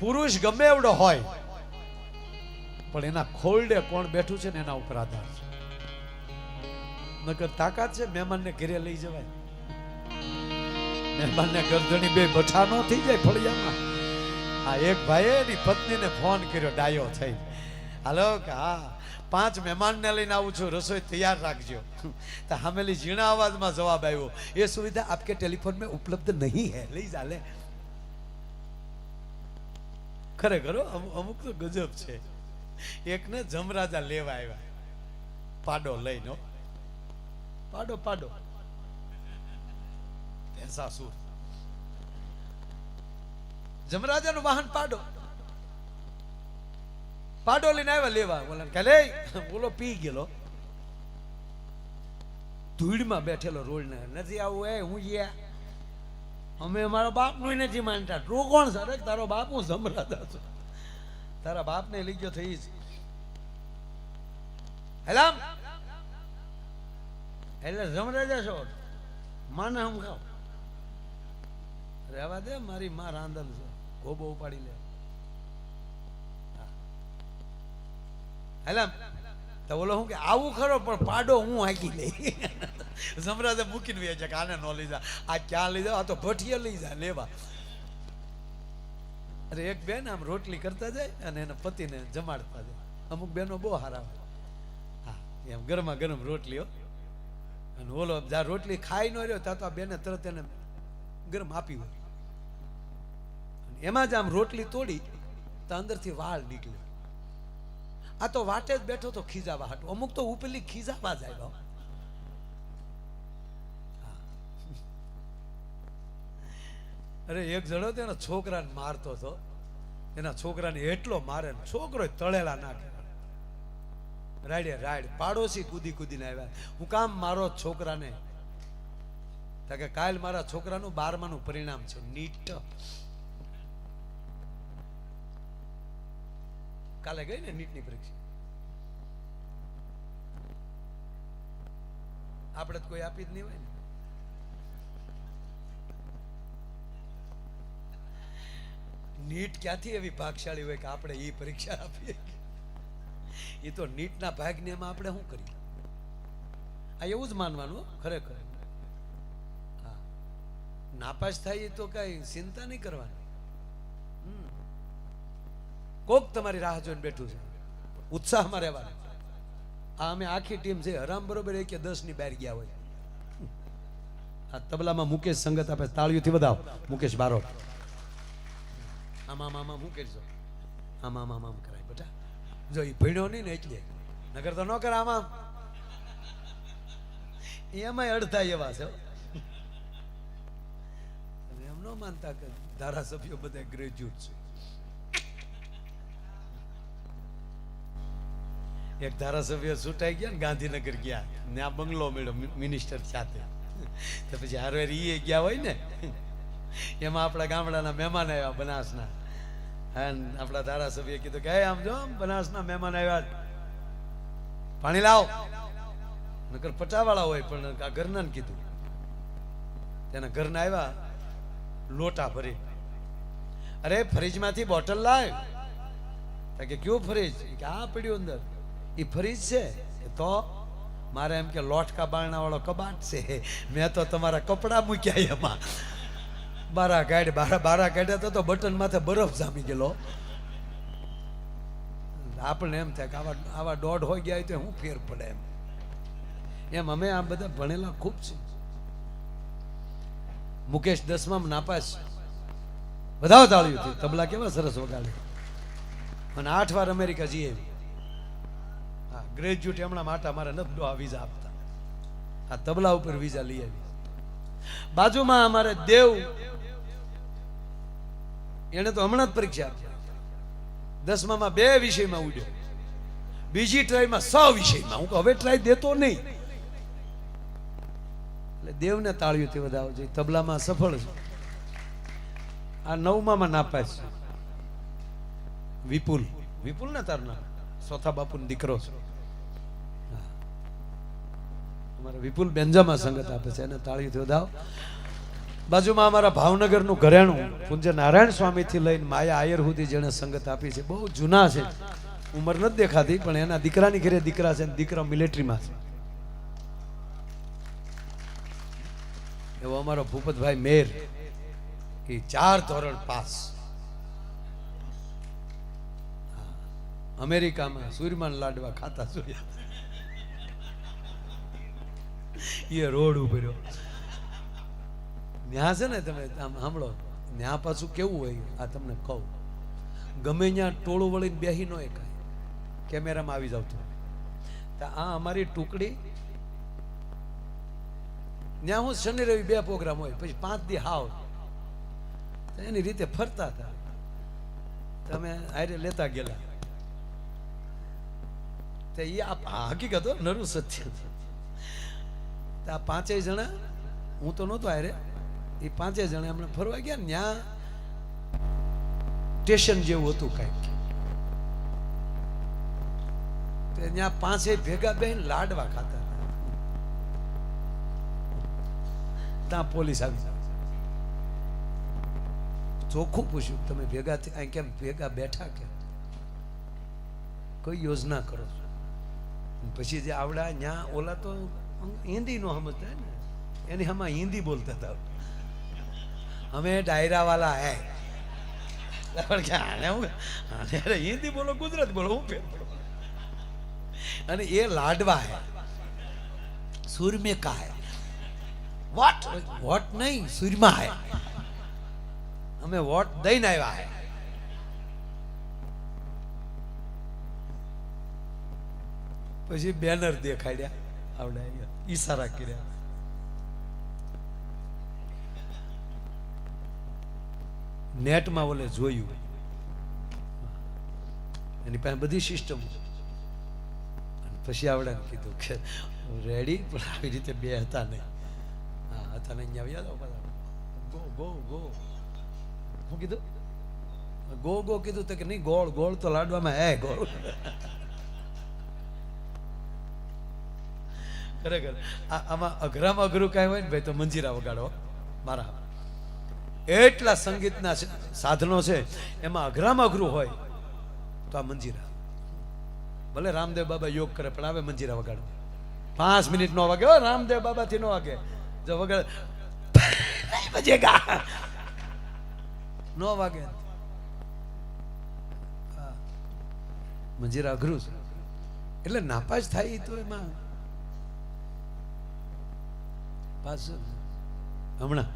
પુરુષ ગમે એવડો હોય પણ એના ખોલડે કોણ બેઠું છે ને એના ઉપર આધાર છે. નકર તાકાત છે મહેમાનને ઘરે લઈ જવાય, મહેમાનને ગરદણી બે બઠા નો થઈ જાય ફળિયામાં. આ એક ભાઈએ એની પત્નીને ફોન કર્યો ડાયો થઈ, હાલો કે હા 5 મહેમાનને લઈને આવું છું, રસોઈ તૈયાર રાખજો. તો હામેલી ઝીણા અવાજમાં જવાબ આવ્યો, એ સુવિધા આપકે ટેલિફોન में उपलब्ध नहीं है, લઈ જા લે. ખરેખર અમુક તો ગજબ છે. એકને જમરાજા લેવા આવ્યા, પાડો લઈને, પાડો પાડો ભેંસાસુર, જમરાજાનું વાહન પાડો, પાડો લઈને આવ્યા લેવા. બોલા કે લે બોલો પી ગયેલો, ધૂળમાં બેઠેલો રોડ ને નથી આવું. એ હું ગયા, અમે મારા બાપ નું નથી માનતા. તું કોણ સર? તારો બાપ હું જમરાજા છું. તારા બાપ ને લઈ ગયો થઈ હેલામ એટલે જમરાજા છો માને હમ ખાવ. રહેવા દે, મારી માં રાંધલ છે, ગોબો ઉપાડી લે. હેલામ તો બોલો હું કે આવું ખરો પણ પાડો હું હાકી લઈ. જમરાજે મૂકીને વ્યા છે કે આને ન લઈ જા, આ ક્યાં લઈ જાવ, આ તો ભઠિયા લઈ જા લેવા. અરે એક બેન આમ રોટલી કરતા જાય અને એના પતિને જમાડતા જાય. અમુક બેનો બહુ હારા હોય, હા એમ ગરમા ગરમ રોટલીઓ, અને ઓલો જ્યાં રોટલી ખાઈ ન રહ્યો ત્યાં તો આ બેને તરત એને ગરમ આપી હોય. એમાં જ આમ રોટલી તોડી તો અંદરથી વાળ નીકળે. આ તો વાટે જ બેઠો તો ખીજાવા હાટું. અમુક તો ઉપેલી ખીજાવા જાય. અરે એક જણો તો એના છોકરાને મારતો હતો, એના છોકરાને એટલો મારે, છોકરો તળેલા નાખે, રાડે રાડ. પાડોશી કૂદી કૂદીને આવ્યા, હું કામ મારો છોકરાને? કે કાલ મારા છોકરાનું 12માનું પરિણામ છે, નીટ. કાલે ગઈ ને નીટની પરીક્ષા. આપણે તો કોઈ આપી જ નહીં હોય ને. નીટ ક્યાંથી એવી ભાગશાળી હોય કે આપણે એ પરીક્ષા આપીએ? એ તો નીટના ભાગને એમાં આપણે શું કરીએ? આ એવું જ માનવાનું ખરેખર. હા, નાપાસ થાય તો કઈ ચિંતા નહીં કરવાની. કોક તમારી રાહ જોઈને બેઠું છે, ઉત્સાહમાં રહેવાનું. આ અમે આખી ટીમ છે, હરામ બરોબર 1 કે 10 ની બહાર ગયા હોય. આ તબલામાં મુકેશ સંગત આપે, તાળીઓથી વધાવો. મુકેશ બારોટ. આમાં આમાં શું કરશો? આમાં આમ કરાય બેટા. જો એ ભણ્યો નહીં ને એટલે, નગર તો ન કરે. આમાં એમાંય અડધા એવા છે. એમ ન માનતા કે ધારાસભ્યો બધા ગ્રેજ્યુએટ છે. એક ધારાસભ્ય છૂટાઈ ગયા ને ગાંધીનગર ગયા, ત્યાં બંગલો મળ્યો મિનિસ્ટર સાથે. તો પછી હારવાર એ ગયા હોય ને, એમાં આપણા ગામડાના મહેમાન આવ્યા બનાસના. અને આપણા ધારાસભ્ય કીધું કે આમ જો બનાસના મહેમાન આવ્યા, પાણી લાવો. નકર પટાવાળા હોય, પણ આ ઘરના ને કીધું. તેના ઘરના આવ્યા લોટા ભરી. અરે ફ્રીજમાંથી બોટલ લાવ. કે કયું ફ્રીજ? કે આ પડ્યું અંદર. એ ફ્રીજ છે તો મારે એમ કે લોટકા બારણા વાળો કબાટ છે, મેં તો તમારા કપડા મૂક્યા એમાં. બારા કાઢ્યા તો બટન માથે બરફ જામી ગયેલો. આપણને એમ થાય કે આવા દોઢ હોય ગયા તો શું ફેર પડે એમ. અમે આ બધા ભણેલા ખૂબ છે. મુકેશ 10માં નાપાસ. બધા તાળીઓ. તબલા કેવા સરસ વગાડે. અને 8 વાર અમેરિકા જઈ આવી. હા, ગ્રેજ્યુએટ હમણાં માટે મારે નથી આ વિઝા આપતા. આ તબલા ઉપર વિઝા લઈ આવી. બાજુમાં અમારે દેવ, એને તો હમણાં જ પરીક્ષા આપી. 10માં 2 વિષયમાં ઉડ્યો, બીજી ટ્રાયમાં 6 વિષયમાં. હું હવે ટ્રાય દેતો નહીં. એટલે દેવને તાળીઓથી વધાવો જોઈએ. તબલામાં સફળ છે. આ 9માં નાપાસ છે. વિપુલ ને તારું નામ? સોથા બાપુનો દીકરો છે. અમારે વિપુલ બેન્જામાં સંગત આપે છે, એને તાળીઓથી વધાવો. બાજુમાં અમારા ભાવનગરનું ઘરેણું પૂજ્ય નારાયણ સ્વામીથી લઈને માયા આયર સુધી જેણે સંગત આપી છે, બહુ જૂના છે, ઉંમર નથી દેખાતી, પણ એના દીકરાની ઘરે દીકરા છે, દીકરા મિલિટરીમાં છે. એવો અમારો ભૂપતભાઈ મેર, એ 4 ધોરણ પાસ, અમેરિકામાં સૂર્યમાન લાડવા ખાતા જોયા, એ રોડ ઉભર્યો. ન્યા છે ને, તમે આમ સાંભળો, ન્યા પાછું કેવું હોય આ તમને કહું, ગમે ત્યાં ટોળું વળીને બેહી ન એકાય, કેમેરામાં આવી જાવ તો આ અમારી ટુકડી ત્યાં હું શનિ રવિ 2 પ્રોગ્રામ હોય, પછી 5 દી હાવ એની રીતે ફરતા હતા. તમે આરે લેતા ગયેલા તે આ હકીકત હો, નરું સત્ય. આ 5 જણા, હું તો નહોતો આરે, એ 5 જણા હમણાં ફરવા ગયા. ત્યાં સ્ટેશન જેવું હતું કાંઈક, ત્યાં 5 ભેગા બેહીને લાડવા ખાતા. ત્યાં પોલીસ આવી, ચોખ્ખું પૂછ્યું, તમે ભેગા કેમ ભેગા બેઠા, કેમ કોઈ યોજના કરો છો? પછી જે આવડા ત્યાં ઓલા તો હિન્દી નો સમજતા ને, એની હમણાં હિન્દી બોલતા હતા. અમે ડાયરા વાલા હે, હિન્દી બોલો ગુજરાત બોલો, હું ફેર. અને એ લાડવા હે, સુરમે કા હે, વોટ વોટ નહીં, સુરમા હે. અમે વોટ દઈને આવ્યા હે. પછી બેનર દેખાડ્યા, આવડે ઈશારા કર્યા. નેટમાં ઓલે જોયું, એની પાસે બધી સિસ્ટમ. પછી આવડે કીધું કે રેડી, પણ આવી રીતે 2 હતા નહીં. હા હતા નહીં, અહીંયા ગો ગો ગો. શું કીધું? ગો ગો કીધું તો કે નહીં, ગોળ ગોળ તો લાડવામાં હે ગોળ. ખરેખર આમાં અઘરામાં અઘરું કાંઈ હોય ને ભાઈ, તો મંજીરા વગાડો મારા. એટલા સંગીતના સાધનો છે, એમાં અઘરામાં અઘરું હોય તો આ મંજીરા. ભલે રામદેવ બાબા યોગ કરે, પણ આવે મંજીરા વગાડો. 5 મિનિટ નો વાગે, રામદેવ બાબા થી નો વાગે, જો વગાડે નો વાગે. મંજીરા અઘરું છે, એટલે નાપાસ થાય તો એમાં પાછું હમણાં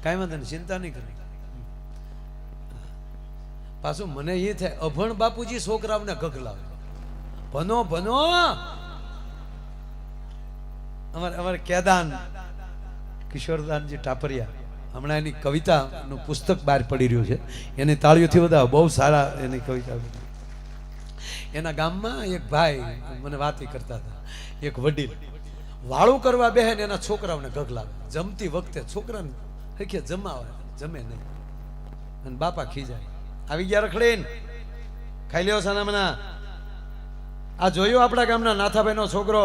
કાંઈ વાંધો નહીં, ચિંતા નહીં કરી. પાછું મને એ થાય, અભણ બાપુજી છોકરાઓને ગગલાવે, ભનો ભનો. અમારે કેદાન કિશોરદાનજી ટાપરિયા, હમણાં એની કવિતાનું પુસ્તક બહાર પડી રહ્યું છે, એની તાળીઓથી બધા બહુ સારા એની કવિતા. એના ગામમાં એક ભાઈ મને વાત કરતા હતા, એક વડીલ વાળું કરવા બેહે ને એના છોકરાઓને ગગલાવે. જમતી વખતે છોકરાને હરખે જમાવે, જમે નહીં, અને બાપા ખીજાય, આવી ગયા રખડીને, ખાઈ લ્યો સાનામના. આ જોયું આપણા ગામના નાથાભાઈ નો છોકરો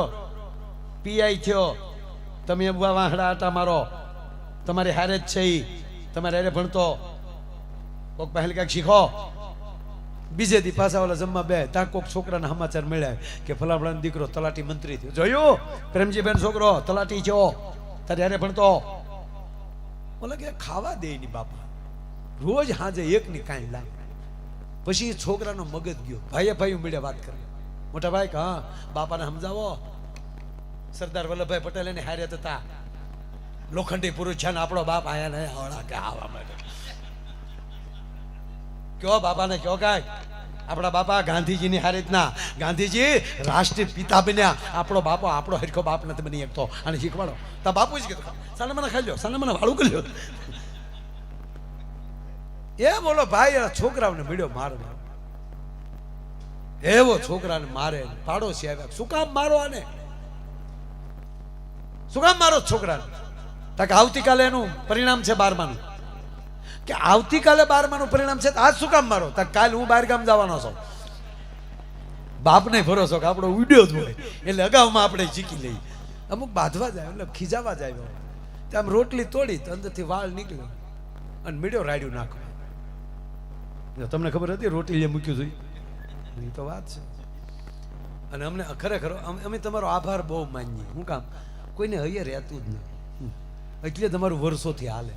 પીઆઈ થયો, તમે વાહડા આટા મારો, તમારી હારે જ છે, તમારે હારે ભણતો, કોક પહેલ કાંઈક શીખો. બીજે દી પાછા ઓલા જમવા બે, ત્યાં કોઈક છોકરાના સમાચાર મળ્યા કે ફલાફલાનો દીકરો તલાટી મંત્રી થયો. જોયું પ્રેમજીબેન છોકરો તલાટી થયો, તારે હારે ભણતો. ઓલા કે ખાવા દે ની બાપા, રોજ હાજે એકની કાંઈ લાગે. પછી છોકરાનો મગજ ગયો, ભાઈએ ભાઈ મળ્યા વાત કરી. મોટા ભાઈ હા બાપાને સમજાવો, સરદાર વલ્લભભાઈ પટેલ એને હારે હતા, લોખંડી પુરુષ છે ને આપણો બાપ આયા ને હળા કે આવા માટે. કયો બાપાને કયો કાંઈ, આપણા બાપા ગાંધીજીની હારે જ ના, ગાંધીજી રાષ્ટ્રીય પિતા બન્યા, આપણો બાપો આપણો હરખો બાપ નથી બની શકતો, અને શીખવાડો. તા બાપુ જ કીધું સાને મને ખાઈ લો, સાને મને વાળું કરી લો. એ બોલો ભાઈ છોકરાઓને મળ્યો મારવા, એવો છોકરાને મારે. પાડોશી આવ્યા, શું કામ મારો આને, શું કામ મારો છોકરાને? કે આવતીકાલે એનું પરિણામ છે 12માનું. કે આવતીકાલે 12માનું પરિણામ છે, આજ શું કામ મારો? કાલે હું બહાર ગામ જવાનો છું. બાપને ભરોસો કે આપણો ઉડ્યો જ હોય, એટલે અગાઉમાં આપણે શીખી લઈએ. અમુક બાંધવા જાય એટલે ખીજાવા જાય, આમ રોટલી તોડી તો અંદરથી વાળ નીકળ્યો અને મીડિયો રાડ્યું નાખવા. તમને ખબર હતી રોટલી મૂક્યું જોઈએ? એ તો વાત છે. અને અમને ખરેખર અમે તમારો આભાર બહુ માનીએ. શું કામ? કોઈને હૈયે રહેતું જ નહીં, એટલે તમારું વર્ષોથી હાલે.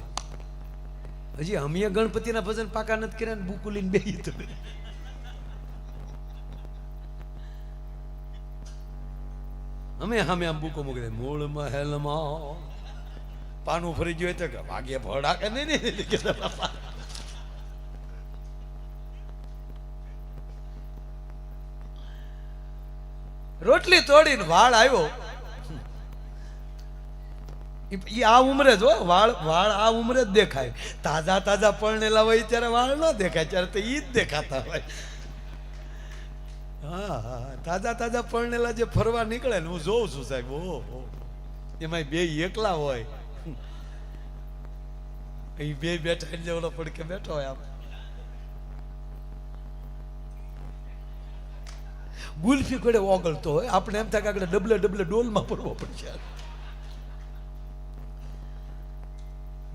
હજી અમે ગણપતિના ભજન પાકા નથી કર્યા ને બુકુ લઈને બેસી તમે. અમે સામે આમ બુકો મૂકી દે મૂળ મહેલમાં પાનું ફરી ગયું તો ભાગ્ય ભડા કે નહીં. રોટલી તોડીને વાળ આવ્યો. આ ઉમરે જ હો, વાળ આ ઉમરે જ દેખાય. તાજા તાજા પરણેલા હોય ત્યારે વાળ ન દેખાય, ત્યારે તો ઈ જ દેખાતા હોય. હા, તાજા તાજા પરણેલા જે ફરવા નીકળે ને હું જોઉં છું સાહેબ, ઓહો એમાં બે એકલા હોય, એ બે બેઠા એટલે ઓલો પડકે બેઠો હોય. આમ ગુલ્ફી કોડે ઓગળતો હોય, આપણે એમ થાય કે આગળ ડબલે ડબલે ડોલમાં પડવો પડશે.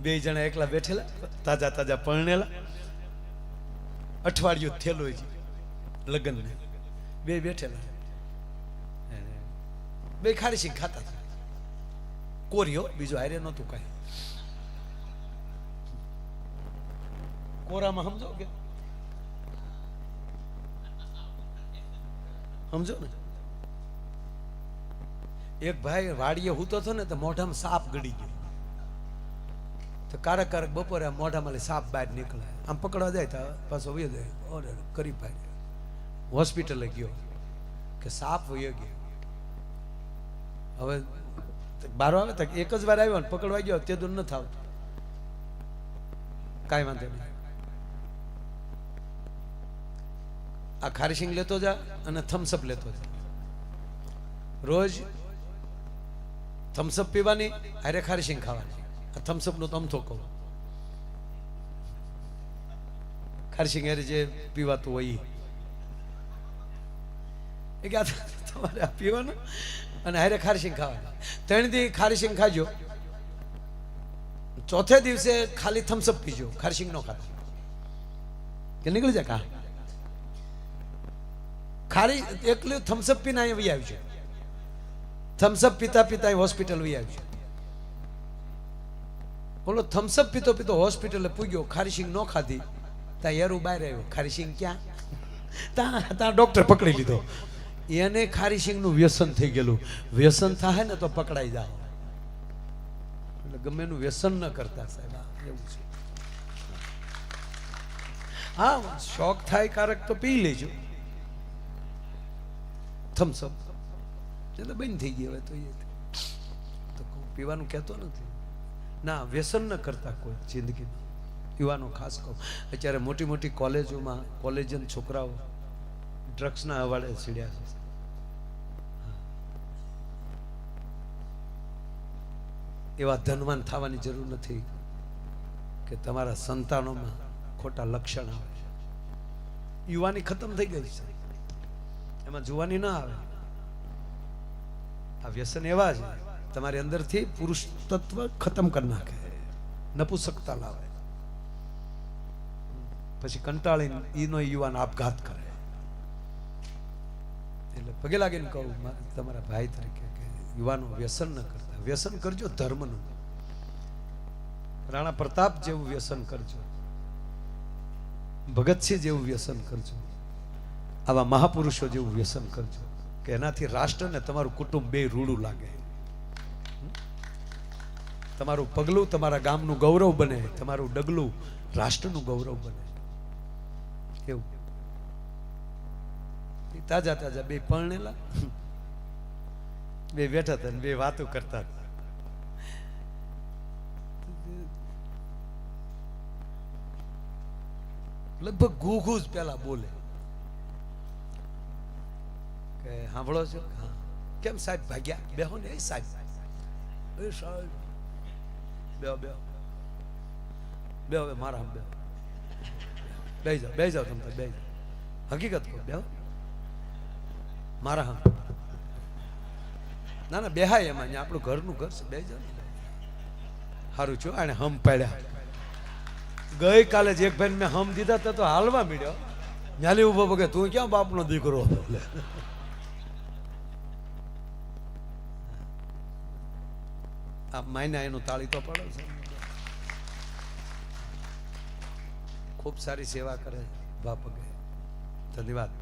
બે જણા એકલા બેઠેલા, તાજા તાજા પરણેલા, અઠવાડિયું થયેલું છે લગ્ન ને, બે બેઠેલા, બે ખારી સિંગ ખાતા હતા. કોરિયો બીજો હારે નહોતું કાંઈ. કોરામાં સમજો કે સમજો ને, એક ભાઈ વાડીએ હૂતો હતો ને તો મોઢામાં સાપ ગળી ગયો. તો કારક કારક બપોરે મોઢામાં સાપ બહાર નીકળે, આમ પકડવા જાય તો પાછો વયો જાય. ઓરે કરી ભાઈ હોસ્પિટલે ગયો કે સાપ વયો ગયો. હવે બારો આવે તો એક જ વાર આવ્યો ને પકડવા ગયો, તે દૂર નથી આવતો. કાંઈ વાંધો નહીં, આ ખારીસિંગ લેતો જા અને થમ્સઅપ લેતો જા. રોજ થમ્સઅપ પીવાની, અરે ખારીસિંગ ખાવાની. આ થમ્સઅપ નો તમથો કહું, ખારીસિંગ અરે જે પીવાતું હોય એ કે તમારે આ પીવાનું અને હારે ખારીસિંગ ખાવાનું. 3 દી ખારીસિંગ ખાજો, ચોથે દિવસે ખાલી થમ્સઅપ પીજો, ખારીસિંગ નો ખાતા કે નીકળી જાય. કા ખારી એકલું થમ્સઅપ પીને અહીંયા વહી આવ્યું છે. થમ્સઅપ પીતા પીતા હોસ્પિટલ વહી આવ્યું છે. બોલો થમ્સઅપ પીતો પીતો હોસ્પિટલે પૂગ્યો, ખારીસિંગ નો ખાધી, ત્યાં યારું બહાર આવ્યો. ખારીસિંગ ક્યાં? ત્યાં ડોક્ટર પકડી લીધો. એને ખારીસિંગ નું વ્યસન થઈ ગયેલું. વ્યસન થાય ને તો પકડાઈ જાઓ. એટલે ગમે એનું વ્યસન ન કરતા સાહેબ, એવું છે. હા, શોખ થાય કારક તો પી લેજો થમ્સઅપ, એટલે બંધ થઈ ગઈ હવે તો. એ તો પીવાનું કહેતો નથી ના, વ્યસન ન કરતા કોઈ જિંદગીમાં. યુવાનો ખાસ કહું, અત્યારે મોટી મોટી કોલેજોમાં કોલેજિયન છોકરાઓ ડ્રગ્સના હવાલે સીડ્યા છે. એવા ધનવાન થવાની જરૂર નથી કે તમારા સંતાનોમાં ખોટા લક્ષણ આવે. યુવાની ખતમ થઈ ગઈ છે, એમાં જુવાની ના આવે. આ વ્યસન એવા છે તમારી અંદરથી પુરુષ તત્વ ખતમ કરી નાખે, નપુસકતા લાવે, પછી કંટાળીને ઈનો યુવાન આપઘાત કરે. એટલે પગે લાગીને કહું તમારા ભાઈ તરીકે કે યુવાનો વ્યસન ન કરતા. વ્યસન કરજો ધર્મનું. રાણા પ્રતાપ જેવું વ્યસન કરજો, ભગતસિંહ જેવું વ્યસન કરજો, આવા મહાપુરુષો જેવું વ્યસન કરજો કે એનાથી રાષ્ટ્ર ને તમારું કુટુંબ બે રૂડું લાગે. તમારું પગલું તમારા ગામનું ગૌરવ બને, તમારું ડગલું રાષ્ટ્રનું ગૌરવ બને. એવું તાજા તાજા બે પરણેલા બે બેઠા હતા ને બે વાતો કરતા હતા. લગભગ ઘૂઘુ જ પેલા બોલે કે સાંભળો છો? હા. કેમ સાહેબ ભાગ્યા? બેહો ને. એ સાહેબ બેહો બેહો બેહો, મારા બેહો, બેહી જાઓ બેહી જાઓ, તમે બેહી જાઓ. હકીકત કહો, બેહો મારા હા. ના ના બેહાય એમાં, આપણું ઘરનું ઘર છે, બેહી જાઓ. સારું છું અને હમ પાડ્યા. ગઈકાલે જ એક ભાઈ મેં હમ દીધા હતા તો હાલવા મળ્યો. ન્યાલી ઉભો પગે તું ક્યાં બાપનો દીકરો. આ માયના એનું તાળી તો પડે છે. ખૂબ સારી સેવા કરે બાપગે. ધન્યવાદ.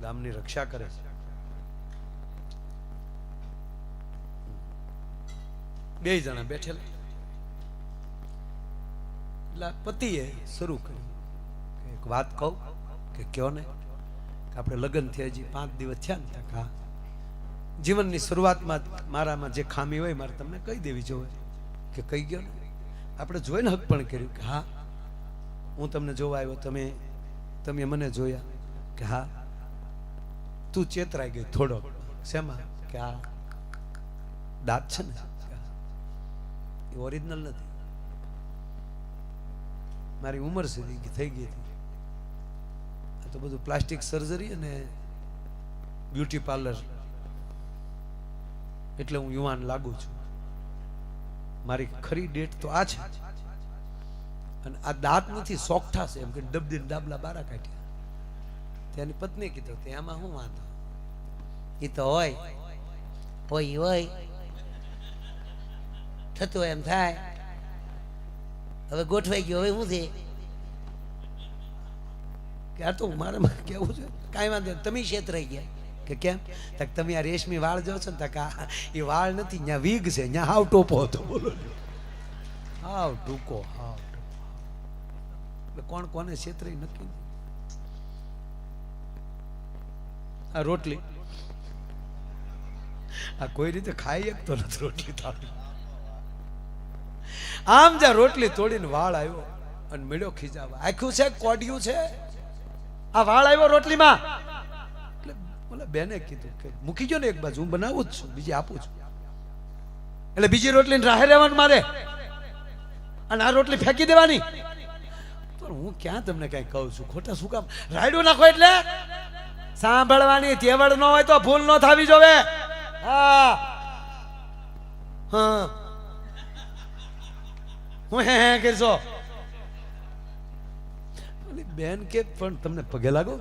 ગામની રક્ષા કરે છે. બે જણા બેઠેલા એટલે પતિએ શરૂ કર્યું એક વાત કહું કે કયો ને આપણે લગ્ન થયા હજી 5 દિવસ થયા ને હા જીવનની શરૂઆતમાં મારામાં જે ખામી હોય મારે તમને કહી દેવી જોઈએ કે કહી ગયો ને આપણે જોઈને હક પણ કર્યું કે હા હું તમને જોવા આવ્યો તમે મને જોયા કે હા તું ચેતરાઈ ગઈ થોડો શેમાં કે આ દાંત છે ને એ ઓરિજિનલ નથી મારી ઉંમર સુધી થઈ ગઈ હતી આ તો બધું પ્લાસ્ટિક સર્જરી અને બ્યુટી પાર્લર એટલે હું યુવાન લાગુ છું મારી ખરી ડેટ તો આ છે અને આ દાંત નથી સોગઠા છે એમ કે ડબડીને ડાબલા બારા કાઢ્યા તેની પત્ની કીધું તેમાં શું વાંધો એ તો હોય થતું એમ થાય હવે ગોઠવાઈ ગયો હવે શું છે કે આ તો મારે કેવું છે કાંઈ વાંધો તમે છેતરાઈ ગયા કે કેમ તક તમે આ રેશમી વાળ જો છો ને તક એ વાળ નથી ત્યાં વીગ છે ત્યાં હાવ ટોપો હતો બોલો હાવ ટૂંકો હાવ એટલે કોણ કોને છેતરાઈ નક્કી આ રોટલી આ કોઈ રીતે ખાઈ શકતો નથી રોટલી થાળી આમ જ્યાં રોટલી તોડીને વાળ આવ્યો અને મેળ્યો ખીજાવા આખ્યું છે કોડિયું છે આ વાળ આવ્યો રોટલીમાં એટલે બોલે બેને કીધું કે મૂકી ગયો ને એક બાજુ હું બનાવું જ છું બીજી આપું છું એટલે બીજી રોટલીને રાહે રહેવાનું મારે અને આ રોટલી ફેંકી દેવાની પણ હું ક્યાં તમને કઈ કહું છું ખોટા શું કામ રાયડું નાખો એટલે સાંભળવાની તેવડ ન હોય તો ભૂલ ન થવી જોવે હા હા હું હે કરશો બેન કે પણ તમને પગે લાગો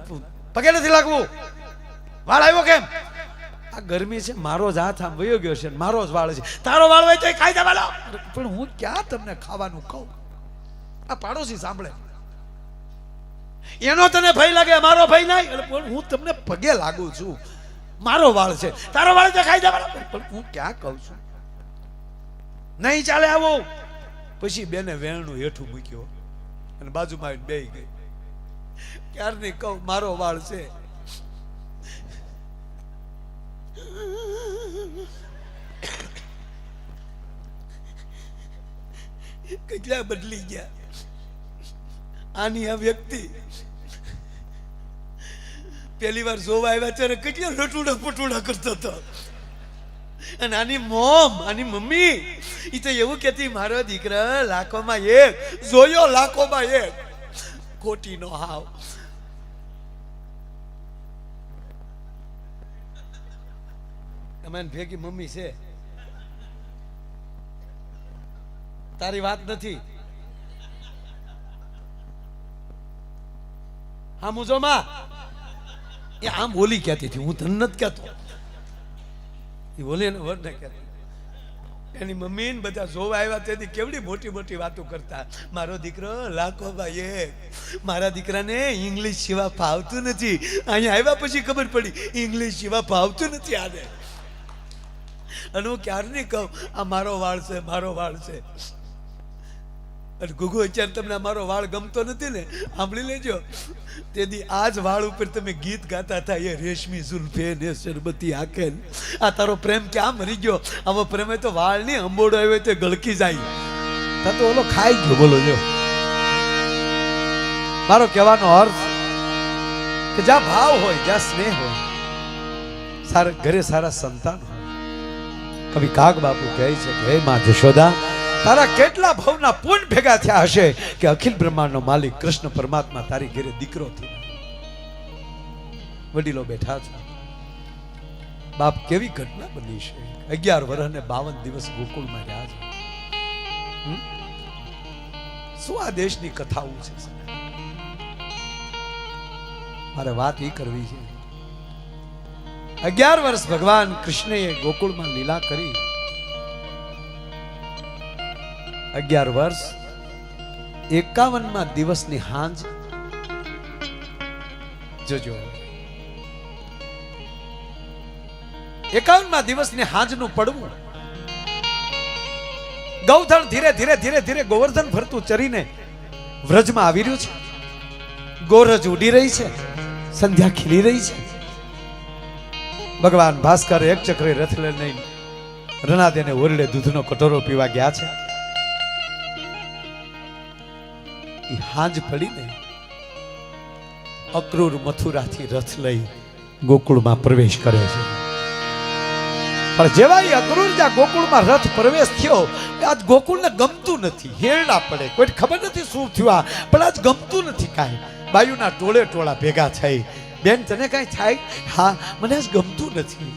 પગે નથી લાગવું વાળ આવ્યો કેમ આ ગરમી છે મારો જ હાથ આમ વયો ગયો છે મારો જ વાળ છે તારો વાળ હોય તો ખાઈ દે વાળો પણ હું ક્યાં તમને ખાવાનું કહું આ પાડોશી સાંભળે એનો તને ભય લાગે મારો ભય નહીં પણ હું તમને પગે લાગુ છું મારો વાળ છે તારો વાળ તો ખાઈ દે વાળો પણ હું ક્યાં કહું છું નહીં ચાલે આવું પછી બેને વેણનું હેઠું મૂક્યો અને બાજુમાં બેહી ગઈ ક્યારની કહું મારો વાળ છે કેટલા બદલી ગયા આની આ વ્યક્તિ પહેલી વાર જોવા આવ્યા ત્યારે કેટલા રટુડા પટુડા કરતો હતો અને આની મોમ આની મમ્મી એ તો એવું કહેતી મારો દીકરા લાખોમાં એક જોયો લાખોમાં એક ખોટી નો હાવ અમે ભેગી મમ્મી છે તારી વાત નથી હા મુજોમાં એ આમ બોલી કહેતી હતી હું તને નથી કહેતો એ બોલી એને વર્ડ ન કહેતી એની મમ્મી ને બધા જોવા આવ્યા તેથી કેવડી મોટી મોટી વાતો કરતા મારો દીકરો લાખોમાં એક મારા દીકરાને ઇંગ્લિશ સિવા ફાવતું નથી અહીંયા આવ્યા પછી ખબર પડી ઇંગ્લિશ સિવા ફાવતું નથી આને અને હું ક્યારની કહું આ મારો વાળ છે મારો વાળ છે અને ગુગુ અત્યારે તમને મારો વાળ ગમતો નથી ને સાંભળી લેજો તેથી આ જ વાળ ઉપર તમે ગીત ગાતા હતા એ રેશમી ઝુલ્ફે ને શરબતી આંખે આ તારો પ્રેમ ક્યાં મરી ગયો આવો પ્રેમે તો વાળ ની અંબોડો આવ્યો તો ગળકી જાય તો ઓલો ખાઈ ગયો બોલો જો મારો કહેવાનો અર્થ કે જ્યાં ભાવ હોય જ્યાં સ્નેહ હોય સારા ઘરે સારા સંતાન હોય કવિ કાગ બાપુ કહે છે કે હે માં જશોદા તારા કેટલા ભવના પુણ્ય ભેગા થયા હશે કે અખિલ બ્રહ્માંડનો માલિક કૃષ્ણ પરમાત્મા તારી ઘરે દીકરો થયો વડીલો બેઠા છે બાપ કેવી ઘટના બની છે 11 વર્ષ ને 52 દિવસ ગોકુળમાં રહ્યા છે શું આ દેશની કથાઓ છે? મારે વાત એ કરવી છે. 11 વર્ષ ભગવાન કૃષ્ણએ ગોકુળમાં લીલા કરી. 11 વર્ષ 51માં દિવસની હાંજ જોજો. 51માં દિવસની હાંજનું પડવું. ગૌધન ધીરે ધીરે ધીરે ધીરે ગોવર્ધન ફરતું ચરીને વ્રજમાં આવી રહ્યું છે. ગોરજ ઉડી રહી છે, સંધ્યા ખીલી રહી છે. ભગવાન ભાસ્કર એક ચક્રે રથ લઈને રણાદેને ઓરડે દૂધનો કટોરો પીવા ગયા છે. એ હાંજ પડીને અક્રૂર મથુરાથી રથ લઈ ગોકુળમાં પ્રવેશ કરે છે. પણ જેવા એ અક્રૂર જ્યાં ગોકુળમાં રથ પ્રવેશ થયો, આજ ગોકુળને ગમતું નથી. હેરડા પડે, કોઈ ખબર નથી શું થયું, પણ આજ ગમતું નથી. કાંઈ બાયુના ટોળે ટોળા ભેગા થઈ, બેન તને કઈ થાય? હા, મને આજ ગમતું નથી.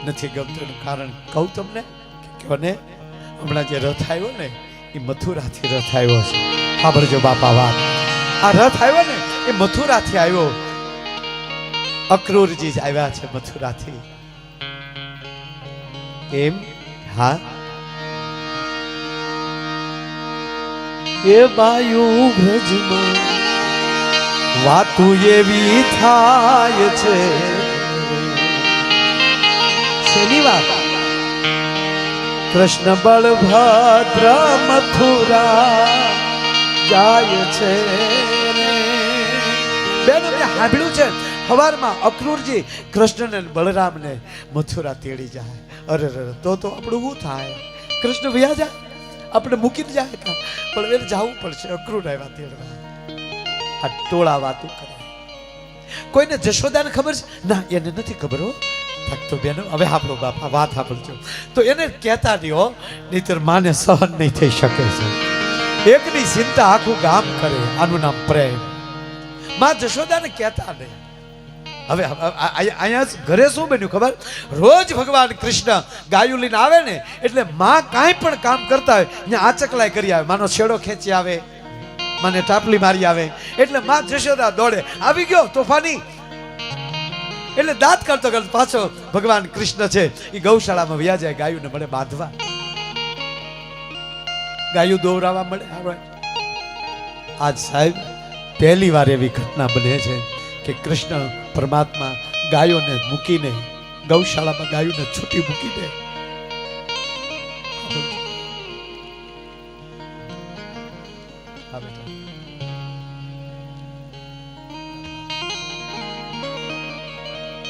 નથી ગમતું એનું કારણ કહું તમને કે હમણાં જે રથ આવ્યો ને એ મથુરાથી રથ આવ્યો છે. સાંભળજો બાપા વાત. આ રથ આવ્યો ને એ મથુરાથી આવ્યો. અક્રૂરજી જ આવ્યા છે મથુરાથી. એમ? હા. એ બાયુ વ્રજમાં વાતું એવી થાય છે. શેની વાત? કૃષ્ણ બળભદ્ર મથુરા જાય છે. બેનો મેં સાંભળ્યું છે સવારમાં અક્રૂરજી કૃષ્ણ ને બળરામ ને મથુરા તેડી જાય. અરે તો આપણું શું થાય? કૃષ્ણ વયા જાય, આપણે મૂકીને જાય. પણ એને જવું પડશે. અક્રૂર આવ્યા તેડવા. આ ટોળા વાતું કરે. કોઈને જશોદાને ખબર છે? ના, એને નથી ખબર. હો તો બેનો હવે આપણો બાપા વાત સાંભળજો. તો એને કહેતા નહીં હો, નહીતર માને સહન નહીં થઈ શકે છે. એકની ચિંતા આખું ગામ કરે. આનું નામ પ્રેમ. માં જશોદાને કહેતા નહીં. હવે અહીંયા ઘરે શું બન્યું ખબર? રોજ ભગવાન કૃષ્ણ ગાયું લઈને આવે ને એટલે માં કાંઈ પણ કામ કરતા હોય ત્યાં આચકલાય કરી આવે. માનો છેડો ખેંચી આવે, મને ટાપલી મારી આવે. એટલે માં જશોદા દોડે, આવી ગયો તોફાની. એટલે દાંત કરતો કરતો પાછો ભગવાન કૃષ્ણ છે એ ગૌશાળામાં વ્યા જાય ગાયુંને મળે બાંધવા. ગાયું દોરાવા મળે. આજ સાહેબ પહેલી વાર એવી ઘટના બને છે કે કૃષ્ણ પરમાત્મા ગાયોને મૂકીને ગૌશાળામાં ગાયોને છૂટી મૂકીને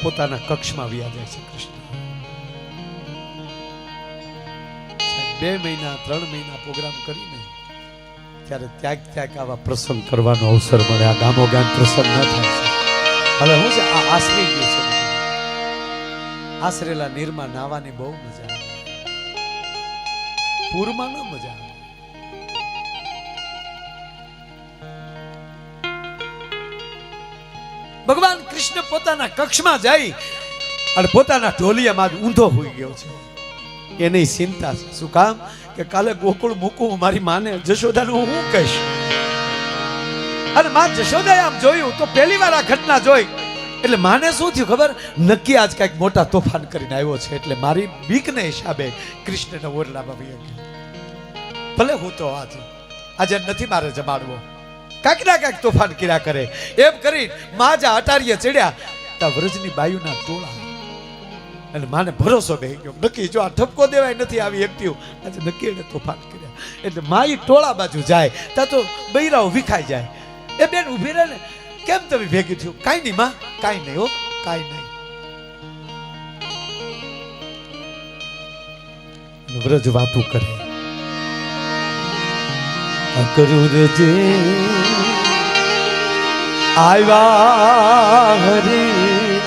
પોતાના કક્ષમાં વ્યા જાય છે. કૃષ્ણ 2 મહિના 3 મહિના પ્રોગ્રામ કરીને ત્યારે ત્યાગ આવા પ્રસંગ કરવાનો અવસર મળે. આ ગામો ગામ પ્રસંગ ન થાય. હવે હું છે આ આશરી ગયું છે. આશરેલા નીરમાં નાવાની બહુ મજા આવે. પૂરમાં ન મજા આવે. ભગવાન કૃષ્ણ પોતાના કક્ષમાં જાય અને પોતાના ઢોલિયામાં ઊંધો હોઈ ગયો છે. એની ચિંતા છે. શું કામ? કે કાલે ગોકુળ મૂકું મારી માને જશોદાને હું કહીશ. અને માં જશોદાએ આમ જોયું તો પહેલી વાર આ ઘટના જોઈ એટલે માને શું થયું ખબર? નક્કી આજ કઈક મોટા તોફાન કરીને આવ્યો છે. એટલે મારી બીકને હિસાબે કૃષ્ણને ઓરડામાં વહી ગઈ. ભલે હું તો આજે નથી મારે જમાડવો, કાંઈક ના કાંઈક તોફાન કર્યા કરે. એમ કરી માં જા અટારીએ ચડ્યા તા વ્રજની બાયુના ટોળા. અને માને ભરોસો બેહી ગયો નક્કી જો આ ઠપકો દેવાય નથી આવી એક્ટિવ આજે નક્કી એને તોફાન કર્યા. એટલે માઈ ટોળા બાજુ જાય તા તો બૈરાઓ વિખાઈ જાય. એ બેન ઊભી રહે ને, કેમ તમે ભેગી થયું? કાંઈ નહીં માં, કાંઈ નહીં. હો કાંઈ નહીં. વ્રજ વાતું કરે. અક્રૂર જે આવ્યા હરી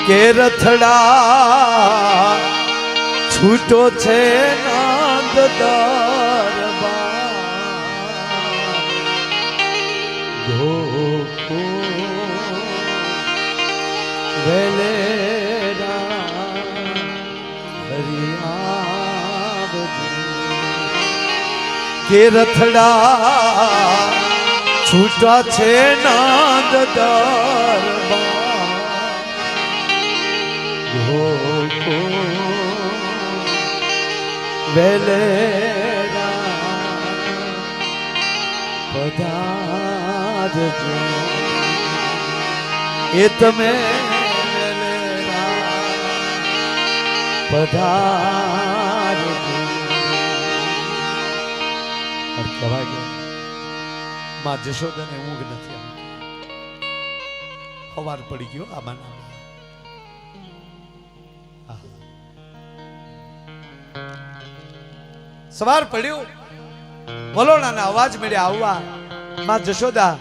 કે રથડા છૂટો છે નંદ દરબાર. કે રથડા છૂટા છે નાદ દરબાર વેલેરા પધારજો એ તમે વેલેરા પધારજો. કહેવાય ગયો માં જશોદાને ઊંઘ નથી આવતી. સવાર પડી ગયો આમાં સવાર પડ્યું વલોણાના અવાજ મળ્યા આવવા. માં જશોદા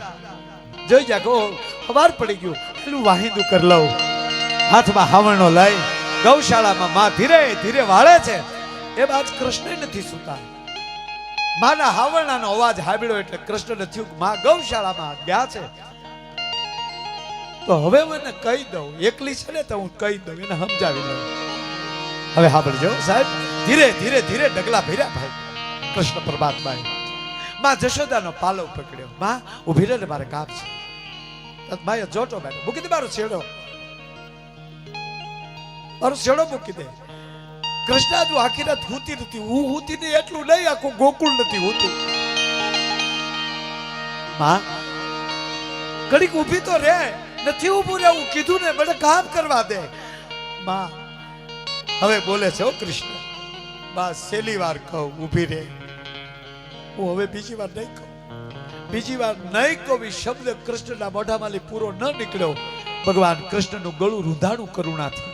જોઈ જા કહો સવાર પડી ગયું પેલું વાહિંદું કર લઉં. હાથમાં હાવણો લઈ ગૌશાળામાં માં ધીરે ધીરે વાળે છે. એ બાદ કૃષ્ણ નથી સુતા. માના હાવરણાનો અવાજ સાંભળ્યો એટલે કૃષ્ણને થયું કે માં ગૌશાળામાં ગયા છે તો હવે મને કહી દઉં. એકલી છે ને તો હું કહી દઉં, એને સમજાવી દઉં. હવે સાંભળજો સાહેબ, ધીરે ધીરે ધીરે ડગલા ભર્યા ભાઈ કૃષ્ણ પરમાત્માએ. માં જશોદાનો પાલો પકડ્યો. માં ઉભી રહે ને મારે કામ છે. માએ જોટો બેઠો મૂકી દે મારો છેડો, મારો છેડો મૂકી દે. કૃષ્ણ જો આખી રાત હુતી નથી. હું હુતી નહીં એટલું નહીં, આખું ગોકુળ નથી હોતું. માં ઘડીક ઊભી તો રે. નથી ઊભું રહેવું કીધું ને, મને કામ કરવા દે. માં હવે બોલે છે કૃષ્ણ. બસ છેલ્લી વાર કહું ઊભી રે. હું હવે બીજી વાર નહીં કહું, બીજી વાર નહીં કહું. શબ્દ કૃષ્ણના મોઢામાંથી પૂરો ન નીકળ્યો. ભગવાન કૃષ્ણનું ગળું રૂંધાણું કરુણાથી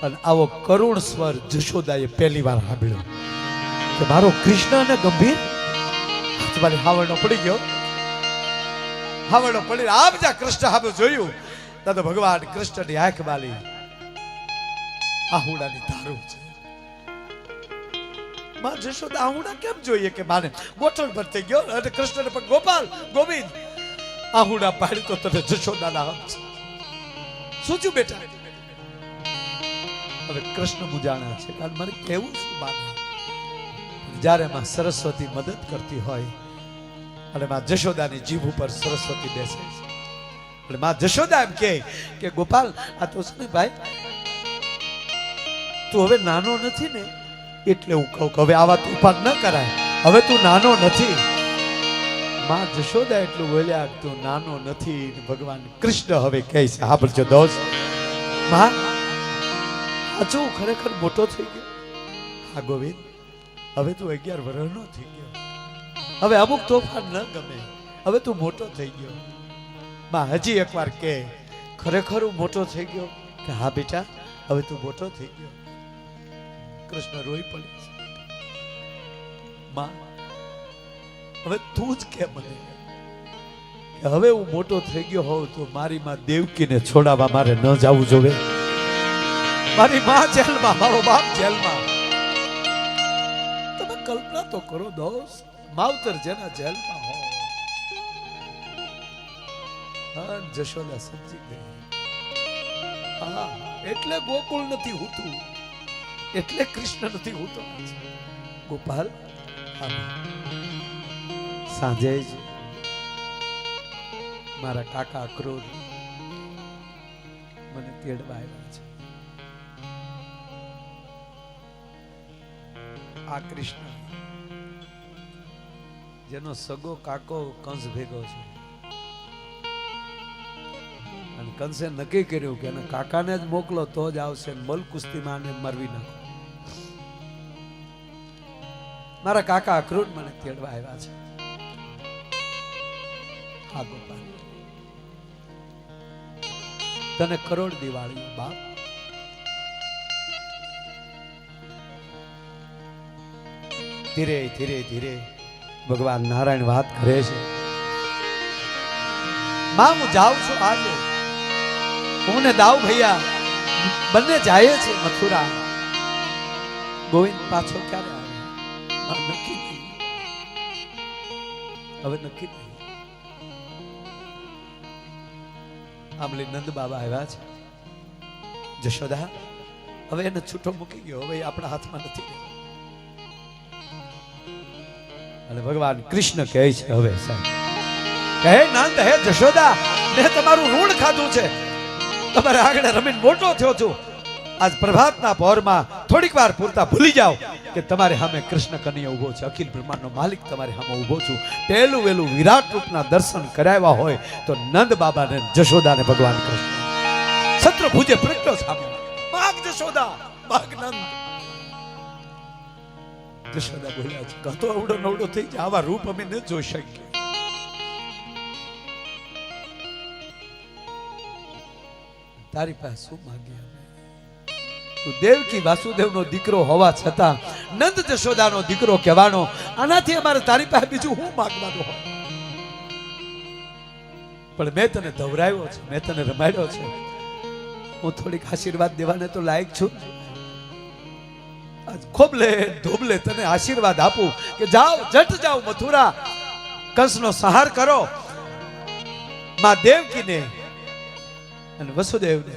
અને આવો કરુણ સ્વર જશોદાએ પહેલી વાર સાંભળ્યો કે મારો કૃષ્ણ અને ગંભીર. હાથમાં હાવરણો પડી ગયો. હાવરણો પડી આમ જા કૃષ્ણ સામે જોયું તો ભગવાન કૃષ્ણની આંખ બાલી આહુડાની ધારું છે. માં જશોદા આહુડા કેમ જોઈએ કે માને ગોઠણ પર થઈ ગયો અને કૃષ્ણને પણ ગોપાલ ગોવિંદ આહુડા પાડી તો તને જશોદાના હક છે. શું બેટા? હવે કૃષ્ણ મુજાણા છે કારણ મારે કેવું શું બાને. જ્યારે માં સરસ્વતી મદદ કરતી હોય અને માં જશોદાની જીભ ઉપર સરસ્વતી બેસે છે એટલે માં જશોદા એમ કે ગોપાલ આ તો છે ને ભાઈ તું હવે નાનો નથી ને એટલે હું કહું કે હવે આવા તોફાન ન કરાય. હવે તું નાનો નથી. માં જશોદા એટલું બોલ્યા તું નાનો નથી. ભગવાન કૃષ્ણ હવે કહે છે સાંભળજો દોસ્ત, માં હજુ ખરેખર મોટો થઈ ગયો. હા ગોવિંદ, હવે તું 11 વર્ષનો થઈ ગયો. હવે અમુક તોફાન ન ગમે. હવે તું મોટો થઈ ગયો. માં હજી એકવાર કે ખરેખર હું મોટો થઈ ગયો? કે હા બેટા હવે તું મોટો થઈ ગયો. કૃષ્ણ રોઈ પડે છે. માં હવે તું જ કે મને કે હવે હું મોટો થઈ ગયો હોઉં તો મારી માં દેવકીને છોડાવવા મારે ન જવું જોવે. મારી માં જેલમાં, મારો બાપ જેલમાં. તમે કલ્પના તો કરો દોસ્ત, માવતર જેના જેલમાં હોય. હા જશોદા સમજી ગઈ. હા એટલે ગોકુળ નથી હોતું, એટલે કૃષ્ણ નથી હોતો. ગોપાલ સાંજે જ મારા કાકા ક્રોધ મને તેડવા આવ્યા છે. આ કૃષ્ણ જેનો સગો કાકો કંસ ભેગો છે અને કંસે નક્કી કર્યું કે કાકાને જ મોકલો તો જ આવશે. બલ કુસ્તીમાં આને મરવી નાખો. મારા કાકા અક્રૂર મને તેડવા આવ્યા છે. હા ગોપાલ તને કરોડ દિવાળી બાપ. ધીરે ધીરે ધીરે ભગવાન નારાયણ વાત કરે છે. માં હું જાઉં છું આજે. હું ને દાઉ ભૈયા બંને જાય છે મથુરા. ગોવિંદ પાછો ક્યારે આવે નક્કી નહીં. હવે નક્કી નહીં. આમલી નંદ બાબા આવ્યા છે. જશોદા હવે એને છૂટો મૂકી ગયો. હવે આપણા હાથમાં નથી. અને ભગવાન કૃષ્ણ કહે છે હવે સાહેબ, હે નંદ, હે જશોદા, મેં તમારું ઋણ ખાધું છે, તમારે આગળ રમીને મોટો થયો છું. આજ પ્રભાતના પહોરમાં થોડીક વાર પૂરતા ભૂલી જાઓ કે તમારે સામે કૃષ્ણ કનૈયા ઉભો છે, અખિલ બ્રહ્માંડનો માલિક તમારે સામે ઉભો છું. પહેલું વેલું વિરાટ રૂપના દર્શન કરાવ્યા હોય તો નંદ બાબાને જશોદાને ભગવાન કૃષ્ણ શત્રુભુજે પ્રગટ્યો સામે, માગ જશોદા, માગ નંદ. જશોદા બોલ્યા છે, કતો અવડો નવડો થઈ જાય, આવા રૂપ અમે ન જોઈ શકીએ. તારી પાસે શું માંગીએ? તું દેવકી વાસુદેવનો દીકરો હોવા છતાં નંદ જશોદાનો દીકરો કહેવાનો, આનાથી અમારે તારી પાસે બીજું શું માંગવાનું હોય? પણ મેં તને ધવરાવ્યો છે, મેં તને રમાડ્યો છે, હું થોડીક આશીર્વાદ દેવાને તો લાયક છું. આજ ખોબલે ધોબલે તને આશીર્વાદ આપું કે જાઓ, જટ જાઓ મથુરા, કંસનો સંહાર કરો, માં દેવકીને અને વસુદેવને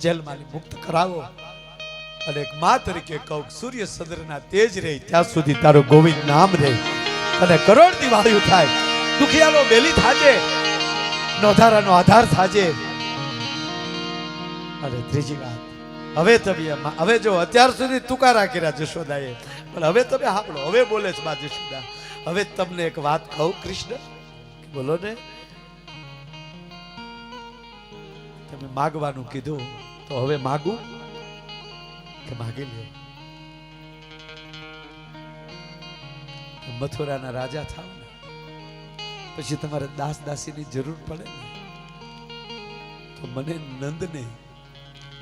જેલમાંથી મુક્ત કરાવો. અને એક માં તરીકે કહું, સૂર્ય ચંદ્રના તેજ રહે ત્યાં સુધી તારો ગોવિંદ નામ રહે, અને કરોડ દિવાળીઓ થાય, દુખિયાનો બેલી થાજે, નોધારાનો આધાર થાજે. અને ત્રીજી વાત, હવે જો અત્યાર સુધી તુકારા કર્યા જશોદાએ, પણ હવે તમે સાંભળો, હવે બોલે છે માં જશોદા, હવે તમને એક વાત કહું કૃષ્ણ, બોલો ને. તમે માગવાનું કીધું તો હવે માગું કે માગી લ્યો? મથુરાના રાજા થાવ ને પછી તમારે દાસ દાસીની જરૂર પડે ને, તો મને નંદને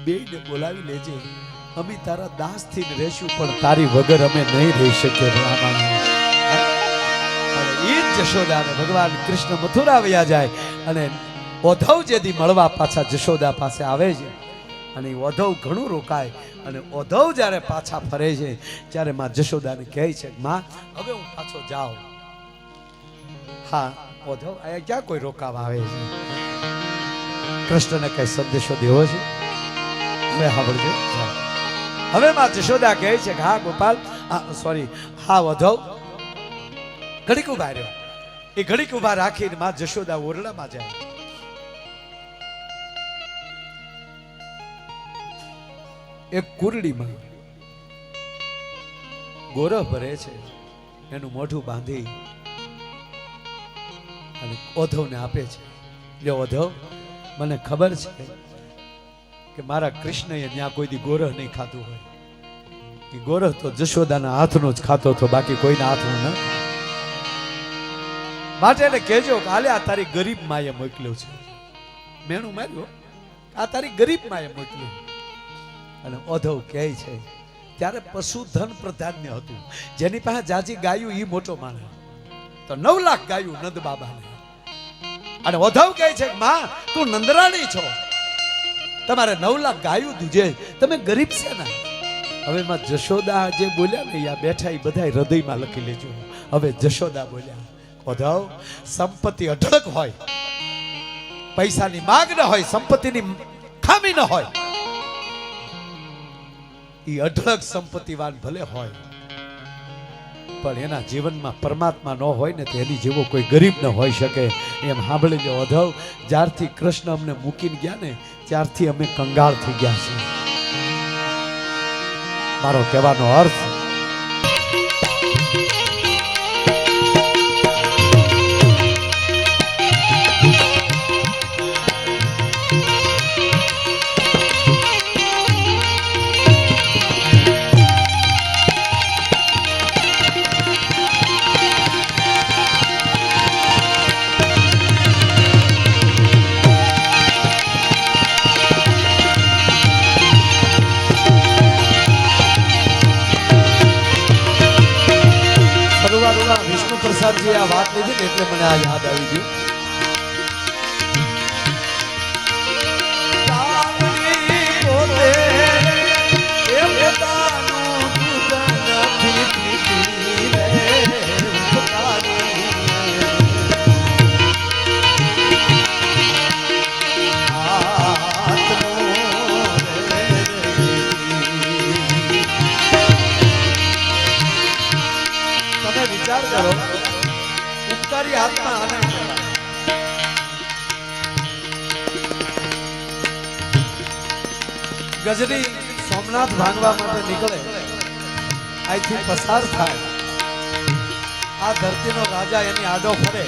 બેયને બોલાવી લેજે, અમે તારા દાસ થી રહેશું, પણ તારી વગર અમે નહીં રહી શકીએ. એ જશોદા ને ભગવાન કૃષ્ણ મથુરા વયા જાય, અને ઓધવ જેથી મળવા પાછા જશોદા પાસે આવે છે, અને ઓધવ ઘણું રોકાય, અને ઓધવ જ્યારે પાછા ફરે છે ત્યારે માં જશોદાને કહે છે, માં હવે હું પાછો જાઉં. હા ઓધવ, અહીંયા ક્યાં કોઈ રોકાવા આવે છે? કૃષ્ણને કઈ સંદેશો દેવો છે? હવે સાંભળજો. હવે માં જશોદા કહે છે કે હા ગોપાલ, સોરી, હા ઓધવ, ઘડીક ઉભા રહ્યો. એ ઘડીક ઉભા રાખીને માં જશોદા ઓરડામાં જાય. એક કુરડીમાં ગોરહ ભરે છે, એનું મોઢું બાંધી અને ઓધવને આપે છે. લે ઓધવ, મને ખબર છે કે મારા કૃષ્ણએ ત્યાં કોઈ દી ગોરહ નહીં ખાધું હોય, કે ગોરહ તો જશોદાના હાથનો જ ખાતો હતો, બાકી કોઈના હાથનો ન. માટે એને કહેજો કે આલે આ તારી ગરીબ માએ મોકલ્યો છે, મેણું માર્યો, આ તારી ગરીબ માએ મોકલ્યું. અને ઓધવ કહે છે ત્યારે પશુધન પ્રધાન્ય હતું, જેની પાસે જાજી ગાયું એ મોટો માણસ, તો 9 લાખ ગાયું નંદ બાબાને. અને ઓધવ કહે છે માં તું નંદરાણી છો, તમારે 9 લાખ ગાયું દીજે, તમે ગરીબ છે ને. હવે માં જશોદા જે બોલ્યા ને આ બેઠા એ બધા હૃદયમાં લખી લેજો. હવે જશોદા બોલ્યા, ઓધવ, સંપત્તિ અઢળક હોય, પૈસાની માંગ ન હોય, સંપત્તિની ખામી ન હોય, એ અઢળક સંપત્તિવાન ભલે હોય, પણ એના જીવનમાં પરમાત્મા ન હોય ને તો એની જેવો કોઈ ગરીબ ન હોઈ શકે. એમ સાંભળી લો ઓધવ, જ્યારથી કૃષ્ણ અમને મૂકીને ગયા ને ત્યારથી અમે કંગાળ થઈ ગયા છીએ. મારો કહેવાનો અર્થ, વિષ્ણુ પ્રસાદજી આ વાત લીધી ને એટલે મને આ યાદ આવી ગયું. તમે વિચાર કરો મારી આત્મા આને ગજની સોમનાથ ભાંગવા માટે નીકળે, અહીંથી પસાર થાય, આ ધરતીનો રાજા એની આડો ફરે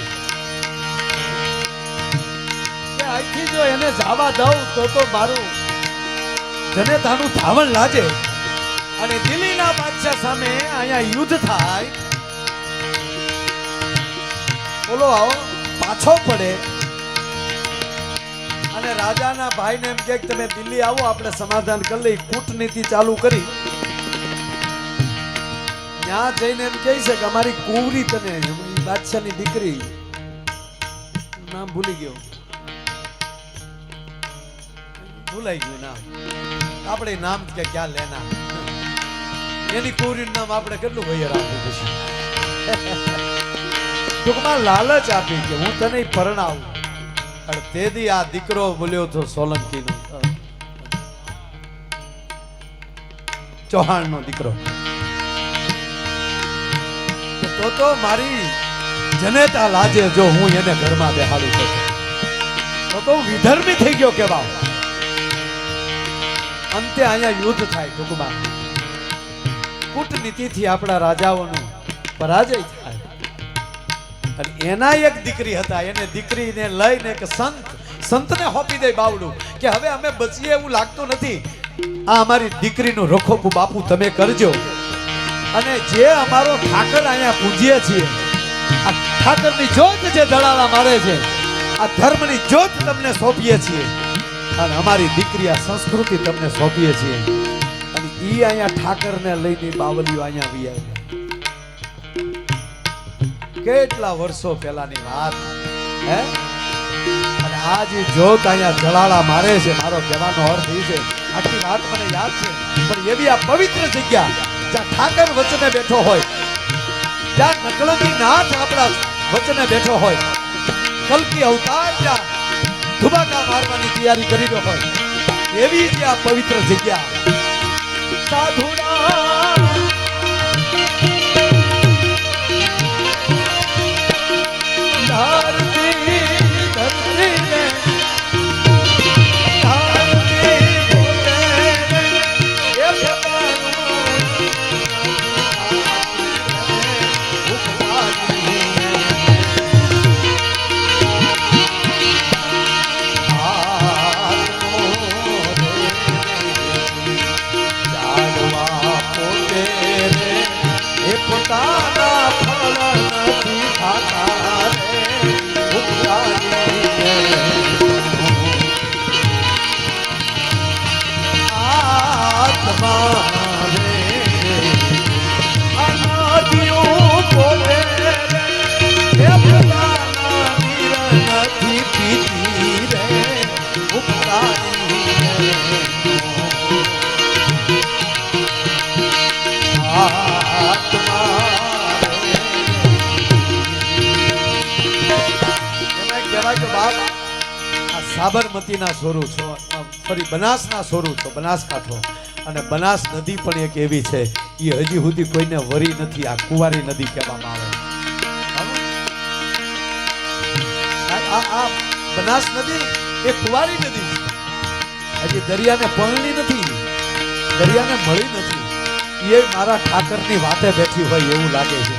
કે અહીંથી જો એને જવા દઉં તો મારું જનેતાનું ધાવણ લાગે અને દિલ્હીના બાદશાહ સામે અહીંયા યુદ્ધ થાય, બોલો આવો પાછો પડે અને રાજાના ભાઈને એમ કે તમે દિલ્હી આવો, આપણે સમાધાન કરી લઈ, કૂટનીતિ ચાલુ કરી. ત્યાં જઈને એમ કહે છે કે અમારી કુંવરી તને, બાદશાહની દીકરી, નામ ભૂલી ગયો, ભૂલાઈ ગયું નામ, આપણે નામ કે ક્યાં લેના, એની કુંવરીનું નામ આપણે કેટલું ભાઈ રાખવું પડશે. ટૂંકમાં લાલચ આપી કે હું તને પરણાવું. અને તેથી આ દીકરો બોલ્યો તો સોલંકીનો, ચૌહાણનો દીકરો, તો મારી જનેતા લાજે જો હું એને ઘરમાં બેહાડું તો હું વિધર્મી થઈ ગયો કેવા. અંતે અહીંયા યુદ્ધ થાય, ટૂંકમાં કૂટનીતિથી આપણા રાજાઓનું પરાજય થાય. અને એના એક દીકરી હતા, એને દીકરીને લઈને કે સંતને હોપી દે બાવડું કે હવે અમે બચીએ એવું લાગતું નથી, આ અમારી દીકરીનું રખોપું બાપુ તમે કરજો. અને જે અમારો ઠાકર અહીંયા પૂજીએ છીએ, આ ઠાકરની જ્યોત જે દળાલા મારે છે, આ ધર્મની જ્યોત તમને સોંપીએ છીએ અને અમારી દીકરી આ સંસ્કૃતિ તમને સોંપીએ છીએ. અને ઈ અહીંયા ઠાકરને લઈને બાવલીઓ અહીંયા આવી આવ્યા. કેટલા વર્ષો પહેલાની વાત હે. અને આ જે જ્યોત અહીંયા જલાળા મારે છે, મારો કહેવાનો અર્થ એ છે, આખી વાત મને યાદ છે, પણ એવી આ પવિત્ર જગ્યા જ્યાં ઠાકર વચને બેઠો હોય, જ્યાં નકળંગી નાથ આપણા વચને બેઠો હોય, કલ્કી અવતાર જ્યાં ધુબાકા મારવાની તૈયારી કરી રહ્યો હોય, એવી જે આ પવિત્ર જગ્યા સાધુડા સાબરમતીના સ્વરૂપ છો, ફરી બનાસના સ્વરૂપ છો, બનાસકાંઠો. અને બનાસ નદી પણ એક એવી છે, એ હજી સુધી કોઈને વરી નથી, આ કુંવારી નદી કહેવામાં આવે. આ બનાસ નદી એ કુંવારી નદી છે, હજી દરિયાને પરણી નથી, દરિયાને મળી નથી. એ મારા ઠાકરની વાતે બેઠી હોય એવું લાગે છે.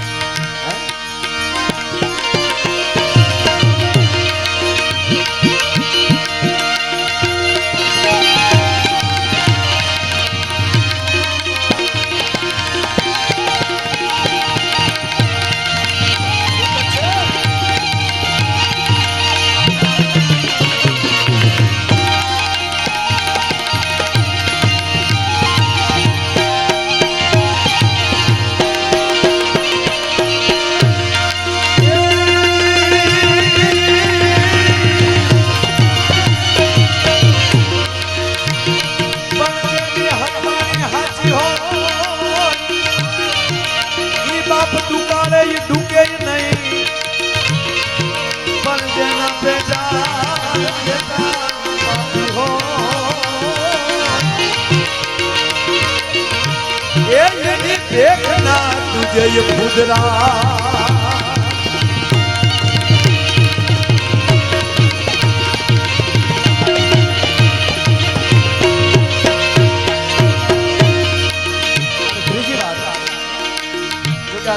देखना तुझे ये खुदरा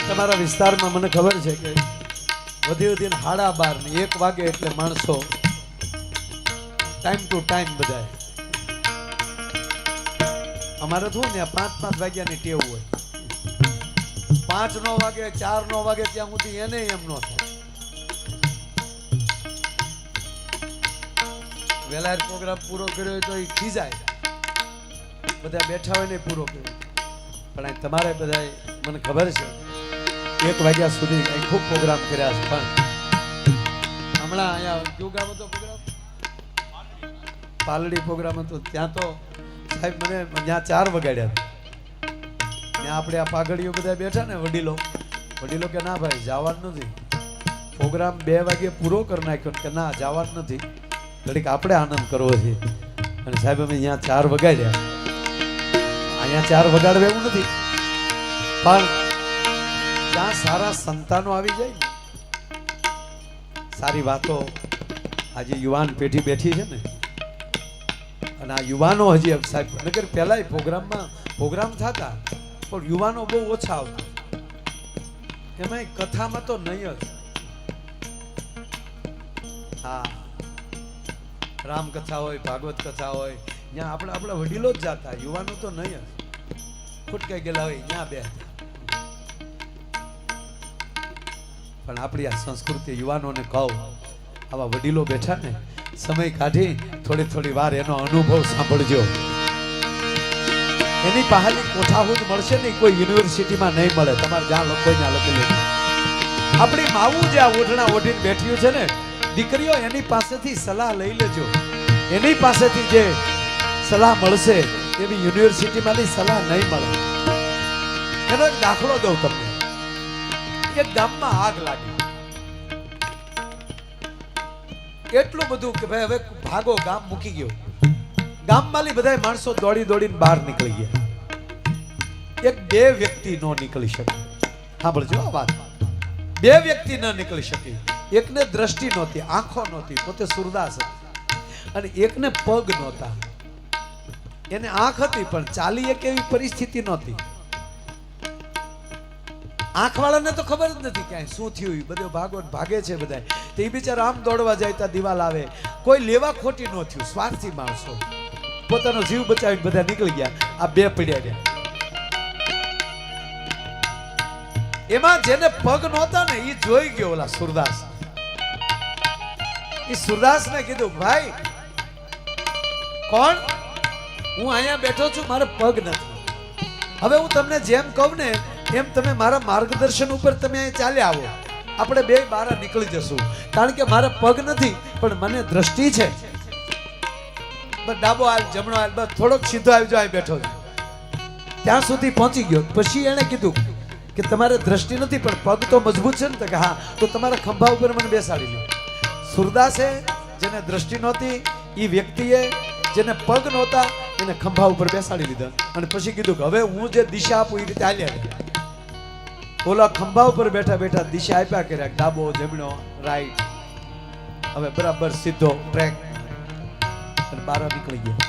તમારા વિસ્તારમાં મને ખબર છે કે વધી 12:30 ને 1 વાગે એટલે માણસો ટાઈમ ટુ ટાઈમ બધાય. અમારે શું ને 5-5 વાગ્યાની ટેવ હોય. 5 નો વાગે 4 નો વાગે ત્યાં સુધી એને એમ ન થાય. વેલા પ્રોગ્રામ પૂરો કર્યો હોય તો એ ખીજાય, બધા બેઠા હોય ને પૂરો કર્યો. પણ તમારે બધા મને ખબર છે 1 વાગ્યા સુધી ખૂબ પ્રોગ્રામ કર્યા છે. પણ હમણાં અહીંયા કયું ગામ હતો પ્રોગ્રામ? પાલડી પ્રોગ્રામ હતો. ત્યાં તો સાહેબ મને ત્યાં 4 વગાડ્યા. ત્યાં આપણે આ પાઘડીઓ બધા બેઠા ને વડીલો કે ના ભાઈ જવાનું નથી, પ્રોગ્રામ 2 વાગે પૂરો કરી નાખ્યો કે ના જવાનું નથી, ઘડીક આપણે આનંદ કરવો છે. અને સાહેબ અમે અહીંયા 4 વગાડ્યા. અહીંયા 4 વગાડવા એવું નથી, પણ ત્યાં સારા સંતાનો આવી જાય ને, સારી વાતો. આજે યુવાન પેઢી બેઠી છે ને, અને આ યુવાનો હજી સાહેબ નગર પહેલા પ્રોગ્રામ થતા પણ યુવાનો બહુ ઓછા આવતા. એમાં કથામાં તો નહીં જ. હા, રામકથા હોય, ભાગવત કથા હોય, ત્યાં આપણા વડીલો જ જાતા, યુવાનો તો નહીં જ. ખુટકાઈ ગયેલા હોય ત્યાં બેસતા. પણ આપણી આ સંસ્કૃતિ યુવાનોને કહું, આવા વડીલો બેઠા ને, સમય કાઢી થોડી વાર એનો અનુભવ સાંભળજો. એની પાસેની કોઠાહૂદ મળશે ને, કોઈ યુનિવર્સિટીમાં નહીં મળે. તમારે જ્યાં લખો ત્યાં લખી લેજો. આપણી માવું જે આ ઓઢણા ઓઢીને બેઠ્યું છે ને, દીકરીઓ એની પાસેથી સલાહ લઈ લેજો. એની પાસેથી જે સલાહ મળશે એવી યુનિવર્સિટીમાંથી સલાહ નહીં મળે. એનો એક દાખલો દઉં તમને. એક ગામમાં આગ લાગી. એટલું બધું કે ભાઈ હવે ભાગો, ગામ મૂકી ગયો. ગામમાંથી બધા માણસો દોડીને બહાર નીકળી ગયા. 1-2 વ્યક્તિ ન નીકળી શકે. સાંભળજો આ વાત. 2 વ્યક્તિ ન નીકળી શકે. એકને દ્રષ્ટિ નહોતી, આંખો નહોતી, પોતે સુરદાસ હતી. અને એકને પગ નહોતા. એને આંખ હતી પણ ચાલી એક એવી પરિસ્થિતિ નહોતી. આંખવાળાને તો ખબર જ નથી ક્યાંય શું થયું. બધો ભાગે છે બધા. તો એ બિચારા આમ દોડવા જાય ત્યાં દિવાલ આવે. કોઈ લેવા ખોટી ન થયું. સ્વાર્થી માણસો પોતાનો જીવ બચાવીને બધા નીકળી ગયા. આ 2 પડ્યા ગયા. એમાં જેને પગ નહોતા ને એ જોઈ ગયો ઓલા સુરદાસ. એ સુરદાસને કીધું, ભાઈ કોણ? હું અહીંયા બેઠો છું, મારે પગ નથી. હવે હું તમને જેમ કહું ને એમ તમે મારા માર્ગદર્શન ઉપર તમે અહીં ચાલ્યા આવો. આપણે 2 બહાર નીકળી જશું. કારણ કે મારે પગ નથી પણ મને દ્રષ્ટિ છે. બસ ડાબો હાલ, જમણો હાલ, બસ થોડોક સીધો આવી જાય. બેઠો છું ત્યાં સુધી પહોંચી ગયો. પછી એણે કીધું કે તમારે દ્રષ્ટિ નથી પણ પગ તો મજબૂત છે ને? તો કે હા. તો તમારા ખંભા ઉપર મને બેસાડી લો. સુરદાસે જેને દ્રષ્ટિ નહોતી, એ વ્યક્તિએ જેને પગ નહોતા એને ખંભા ઉપર બેસાડી લીધા. અને પછી કીધું કે હવે હું જે દિશા આપું એ રીતે હાલ્યા. ઓલા ખંભા ઉપર બેઠા દિશા આપ્યા કર્યા, ડાબો, જમણો, રાઈટ. હવે બરાબર સીધો ટ્રેક. અને બહાર નીકળી ગયા.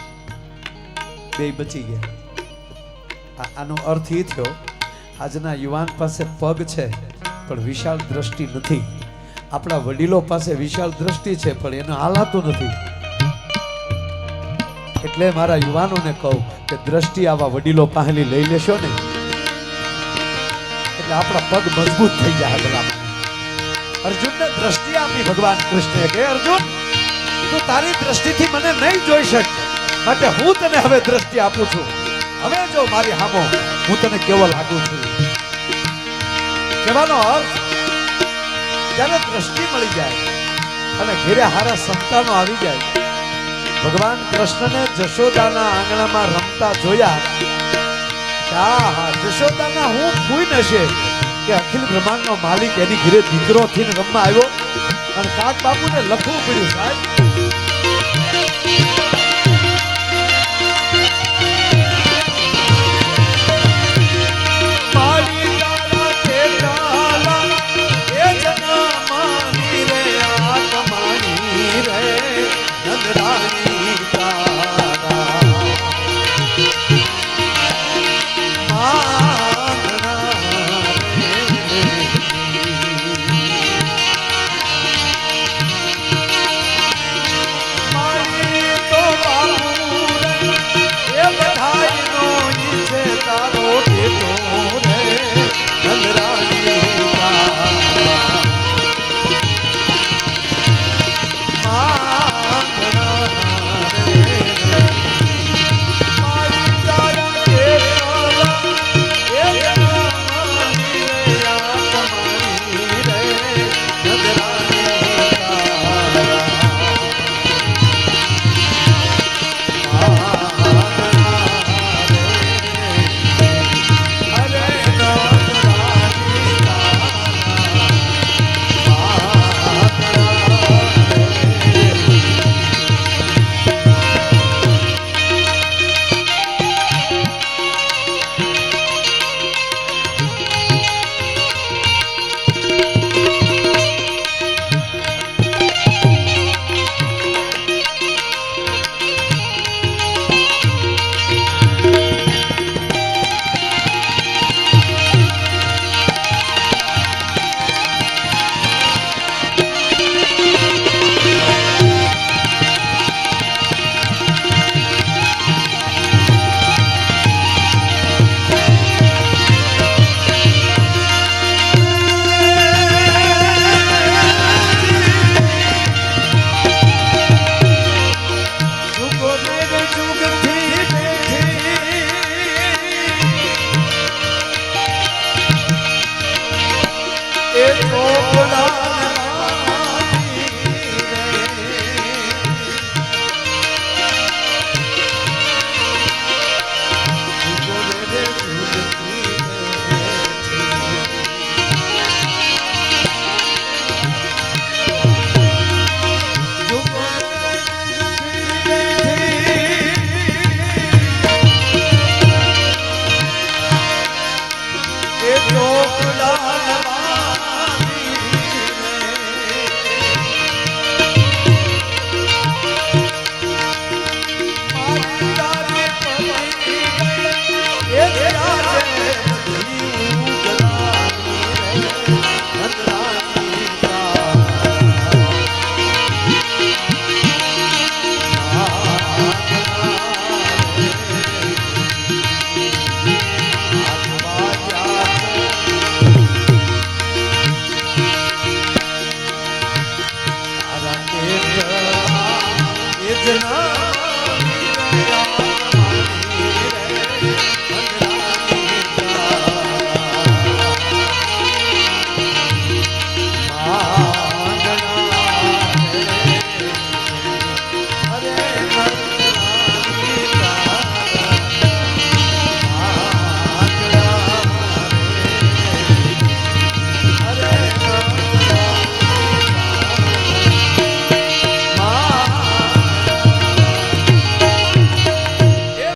2 બચી ગયા. આનો અર્થ એ થયો, આજના યુવાન પાસે પગ છે પણ વિશાળ દ્રષ્ટિ નથી. આપણા વડીલો પાસે વિશાળ દ્રષ્ટિ છે પણ એને હાલાતું નથી. એટલે મારા યુવાનોને કહું કે દ્રષ્ટિ આવા વડીલો પાસેથી લઈ લેશો ને એટલે આપણા પગ મજબૂત થઈ જાય. ભલા અર્જુનને દ્રષ્ટિ આપી ભગવાન કૃષ્ણએ કે અર્જુન તું તારી દ્રષ્ટિથી મને નહીં જોઈ શક, માટે હું તને હવે દ્રષ્ટિ આપું છું. હવે જો મારી સામો હું તને કેવો લાગુ છું. કહેવાનો અર્થ જ્યારે દ્રષ્ટિ મળી જાય અને ઘેરે હારા સંતાનો આવી જાય. ભગવાન કૃષ્ણને જશોદાના આંગણામાં રમતા જોયા. જશોદાના હું કોઈ નશે કે અખિલ બ્રહ્માંડનો માલિક એની ઘરે દીકરો થઈને રમવા આવ્યો. અને કાક બાપુને લખવું પડ્યું, સાહેબ આવના